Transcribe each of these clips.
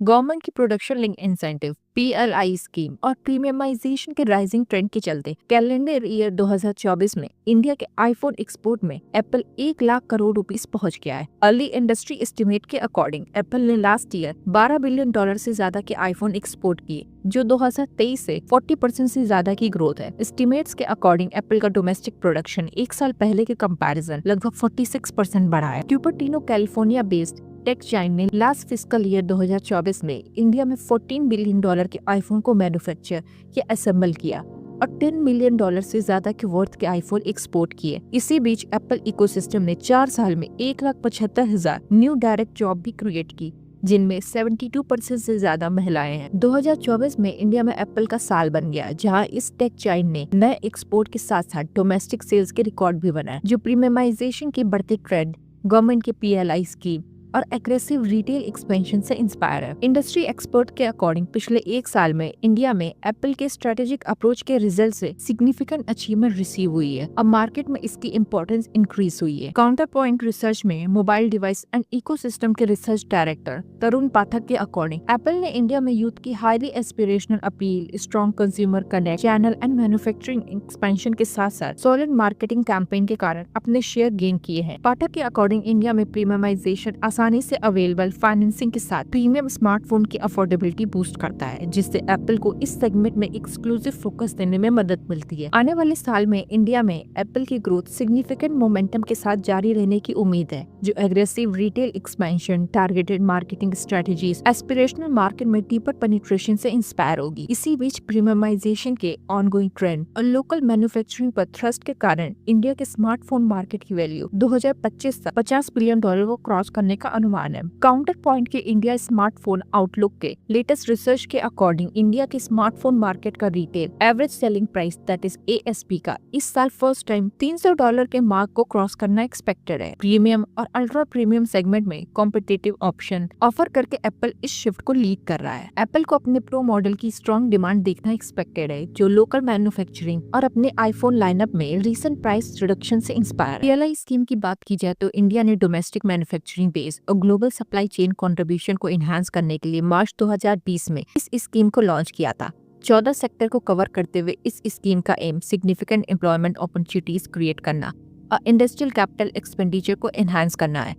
Government की production link incentive PLI scheme और premiumisation के राइजिंग ट्रेंड के चलते कैलेंडर ईयर 2024 में इंडिया के आईफोन एक्सपोर्ट में एप्पल 1 लाख करोड़ रुपीस पहुंच गया है। अर्ली इंडस्ट्री एस्टिमेट के अकॉर्डिंग एप्पल ने लास्ट ईयर $12 बिलियन से ज्यादा के आईफोन एक्सपोर्ट किए, जो 2023 से 40% से ज्यादा की ग्रोथ है। एस्टिमेट्स के अकॉर्डिंग एप्पल का डोमेस्टिक प्रोडक्शन एक साल पहले के कंपैरिजन लगभग 46% बढ़ा है। Cupertino California based tech giant ने लास्ट फिस्कल ईयर 2024 में इंडिया में $14 बिलियन के आईफोन को मैन्युफैक्चर या असेंबल किया और $10 मिलियन से ज्यादा के वर्थ के आईफोन एक्सपोर्ट किए। इसी बीच एप्पल इकोसिस्टम ने 4 साल में 1,75,000 न्यू डायरेक्ट जॉब भी क्रिएट की, जिनमें 72% से ज्यादा महिलाएं हैं। 2024 में इंडिया में एप्पल का साल बन गया, जहां इस टेक जायंट ने नए एक्सपोर्ट के साथ साथ डोमेस्टिक सेल्स के रिकॉर्ड भी बनाए, जो प्रीमियमाइजेशन के बढ़ते ट्रेंड, गवर्नमेंट के PLI स्कीम और एग्रेसिव रिटेल एक्सपेंशन से इंस्पायर है। इंडस्ट्री एक्सपर्ट के अकॉर्डिंग पिछले एक साल में इंडिया में एप्पल के स्ट्रेटेजिक अप्रोच के रिजल्ट से सिग्निफिकेंट अचीवमेंट रिसीव हुई है। अब मार्केट में इसकी इंपॉर्टेंस इंक्रीज हुई है। काउंटर पॉइंट रिसर्च में मोबाइल डिवाइस एंड इकोसिस्टम के रिसर्च डायरेक्टर तरुण पाठक के अकॉर्डिंग एप्पल ने इंडिया में यूथ की highly aspirational appeal, strong consumer connect, channel and manufacturing expansion के साथ साथ सॉलिड मार्केटिंग कैंपेन के कारण अपने शेयर गेन किए हैं। पाठक के अकॉर्डिंग इंडिया में प्रीमियमाइजेशन आसानी से अवेलेबल फाइनेंसिंग के साथ प्रीमियम स्मार्टफोन की अफोर्डेबिलिटी बूस्ट करता है, जिससे एप्पल को इस सेगमेंट में एक्सक्लूसिव फोकस देने में मदद मिलती है। आने वाले साल में इंडिया में एप्पल की ग्रोथ सिग्निफिकेंट मोमेंटम के साथ जारी रहने की उम्मीद है, जो aggressive retail expansion, targeted marketing strategies, aspirational market में डीपर पेनिट्रेशन से इंस्पायर होगी। इसी बीच प्रीमियमाइजेशन के ऑनगोइंग ट्रेंड और लोकल मैन्युफैक्चरिंग पर थ्रस्ट के कारण इंडिया के स्मार्टफोन मार्केट की वैल्यू 2025 तक $50 बिलियन को क्रॉस करने का अनुमान है। काउंटर पॉइंट के इंडिया स्मार्टफोन आउटलुक के लेटेस्ट रिसर्च के अकॉर्डिंग इंडिया के स्मार्टफोन मार्केट का retail average selling price that is ASP का इस साल फर्स्ट टाइम $300 के मार्क को क्रॉस करना एक्सपेक्टेड है। प्रीमियम और अल्ट्रा प्रीमियम सेगमेंट में कॉम्पिटिटिव ऑप्शन ऑफर करके एप्पल इस शिफ्ट को लीड कर रहा है। एप्पल को अपने प्रो मॉडल की स्ट्रॉन्ग डिमांड देखना एक्सपेक्टेड है, जो लोकल मैन्युफैक्चरिंग और अपने आईफोन लाइनअप में रिसेंट प्राइस रिडक्शन से इंस्पायर है। PLI स्कीम की बात की जाए तो इंडिया ने डोमेस्टिक मैन्युफैक्चरिंग बेस और ग्लोबल सप्लाई चेन कंट्रीब्यूशन को एनहांस करने के लिए मार्च 2020 में इस स्कीम को लॉन्च किया था। 14 सेक्टर को कवर करते हुए इस स्कीम का aim significant employment opportunities create करना और इंडस्ट्रियल कैपिटल एक्सपेंडिचर को एनहांस करना है।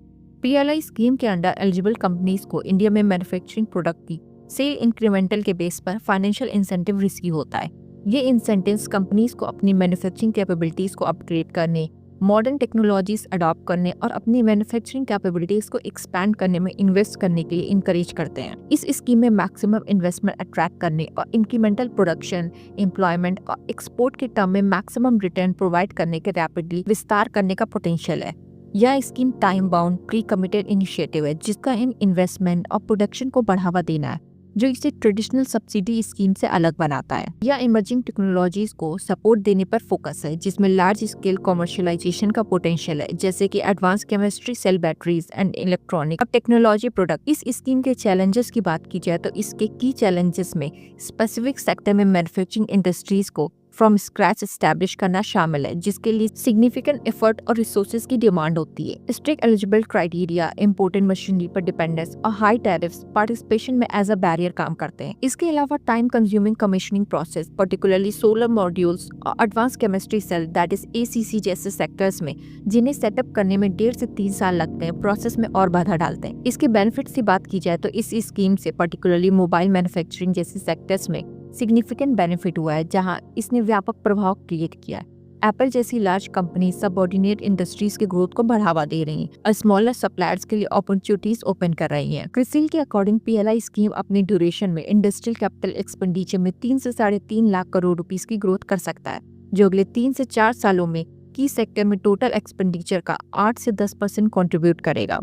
PLI स्कीम के अंडर एलिजिबल कंपनीज को इंडिया में मैन्युफैक्चरिंग प्रोडक्ट की सेल इंक्रीमेंटल के बेस पर फाइनेंशियल इंसेंटिव रिसीव होता है। ये इंसेंटिव्स कंपनीज को अपनी मैन्युफैक्चरिंग कैपेबिलिटीज को अपग्रेड करने, मॉडर्न टेक्नोलॉजीज अडॉप्ट करने और अपनी मैन्युफैक्चरिंग कैपेबिलिटीज को एक्सपैंड करने में इन्वेस्ट करने के लिए इंकरेज करते हैं। इस स्कीम में मैक्सिमम इन्वेस्टमेंट अट्रैक्ट करने और इंक्रीमेंटल प्रोडक्शन, एम्प्लॉयमेंट और एक्सपोर्ट के टर्म में मैक्सिमम रिटर्न प्रोवाइड करने के रैपिडली विस्तार करने का पोटेंशियल है। यह scheme time bound pre committed initiative है, जिसका एम इन्वेस्टमेंट और प्रोडक्शन को बढ़ावा देना है, जो इसे ट्रेडिशनल सब्सिडी स्कीम से अलग बनाता है। यह इमर्जिंग टेक्नोलॉजीज को सपोर्ट देने पर फोकस है, जिसमें लार्ज स्केल कमर्शियलाइजेशन का पोटेंशियल है, जैसे कि advance chemistry, cell batteries and electronic और टेक्नोलॉजी प्रोडक्ट। इस स्कीम के चैलेंजेस की बात की जाए तो इसके की चैलेंजेस में स्पेसिफिक सेक्टर में मैन्युफैक्चरिंग इंडस्ट्रीज को फ्रॉम स्क्रैच एस्टैब्लिश करना शामिल है, जिसके लिए सिग्निफिकेंट एफर्ट और रिसोर्सेज की डिमांड होती है। Strict eligible criteria, important machinery पर डिपेंडेंस और हाई टैरिफ्स पार्टिसिपेशन में एज अ बैरियर काम करते हैं। इसके अलावा time consuming commissioning process, particularly solar modules और advance chemistry cell that is ACC जैसे सेक्टर्स में, जिन्हें सेटअप करने में 1.5 से 3 साल लगते हैं, प्रोसेस में और बाधा डालते हैं। इसके बेनिफिट्स की बात की जाए तो इस स्कीम से पर्टिकुलरली मोबाइल मैन्युफैक्चरिंग जैसे सेक्टर्स में सिग्निफिकेंट बेनिफिट हुआ है, जहां इसने व्यापक प्रभाव क्रिएट किया है। एप्पल जैसी लार्ज कंपनी सबऑर्डिनेट इंडस्ट्रीज के ग्रोथ को बढ़ावा दे रही हैं और स्मॉलर सप्लायर्स के लिए अपॉर्चुनिटीज ओपन कर रही हैं। क्रिसिल के अकॉर्डिंग PLI स्कीम अपनी ड्यूरेशन में इंडस्ट्रियल कैपिटल एक्सपेंडिचर में 3 से 3.5 लाख करोड़ रुपीस की ग्रोथ कर सकता है, जो अगले 3 से 4 सालों में की सेक्टर में टोटल एक्सपेंडिचर का 8 से 10% कंट्रीब्यूट करेगा।